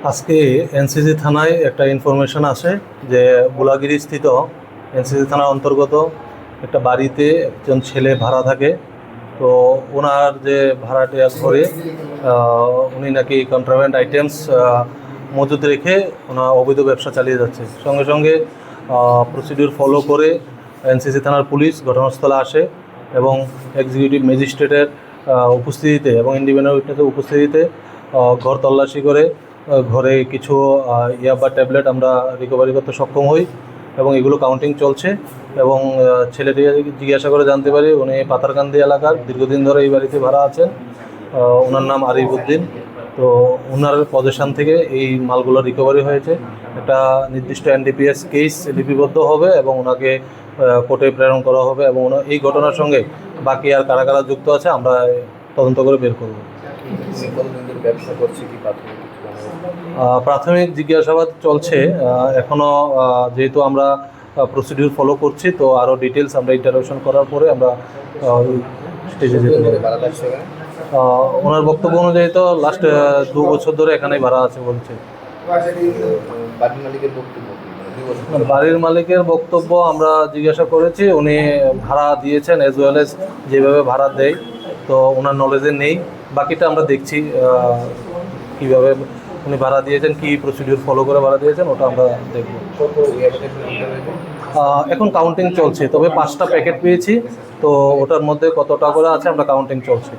আজকে এনসিসি থানায় একটা ইনফরমেশন আসে যে গোলাগিরি স্থিত এনসিসি থানার অন্তর্গত একটা বাড়িতে একজন ছেলে ভাড়া থাকে। তো ওনার যে ভাড়াটিয়া ঘরে উনি নাকি কন্ট্রাব্যান্ড আইটেমস মজুদ রেখে ওনার অবৈধ ব্যবসা চালিয়ে যাচ্ছে। সঙ্গে সঙ্গে প্রসিডিউর ফলো করে এনসিসি থানার পুলিশ ঘটনাস্থলে আসে এবং এক্সিকিউটিভ ম্যাজিস্ট্রেটের উপস্থিতিতে এবং ইন্ডিপেন্ডেন্ট উইটনেসের উপস্থিতিতে ঘর তল্লাশি করে ঘরে কিছু ইয়াবা ট্যাবলেট আমরা রিকভারি করতে সক্ষম হই এবং এগুলো কাউন্টিং চলছে। এবং ছেলেটি জিজ্ঞাসা করে জানতে পারি উনি পাতারকান্দি এলাকার, দীর্ঘদিন ধরে এই বাড়িতে ভাড়া আছেন। ওনার নাম আরিফ উদ্দিন। তো ওনার পজিশন থেকে এই মালগুলো রিকভারি হয়েছে। একটা নির্দিষ্ট এনডিপিএস কেস লিপিবদ্ধ হবে এবং ওনাকে কোর্টে প্রেরণ করা হবে এবং এই ঘটনার সঙ্গে বাকি আর কারা কারা যুক্ত আছে আমরা তদন্ত করে বের করব। প্রাথমিক জিজ্ঞাসাবাদ চলছে এখনও, যেহেতু আমরা প্রসিডিউর ফলো করছি, তো আরও ডিটেলস আমরা ইন্টারভিউশন করার পরে আমরা স্টেজে যেতে পারি। ওনার বক্তব্য অনুযায়ী তো লাস্ট 2 বছর ধরে এখানেই ভাড়া আছে বলছে। বাড়ির মালিকের বক্তব্য আমরা জিজ্ঞাসা করেছি, উনি ভাড়া দিয়েছেন অ্যাজ ওয়েল এজ যেভাবে ভাড়া দেয়, তো ওনার নলেজে নেই। বাকিটা আমরা দেখছি কীভাবে উনি ভাড়া দিয়েছেন, কী প্রসিডিউর ফলো করে ভাড়া দিয়েছেন, ওটা আমরা দেখব। এখন কাউন্টিং চলছে, তবে 5টা প্যাকেট পেয়েছি, তো ওটার মধ্যে কতটা করে আছে আমরা কাউন্টিং চলছে।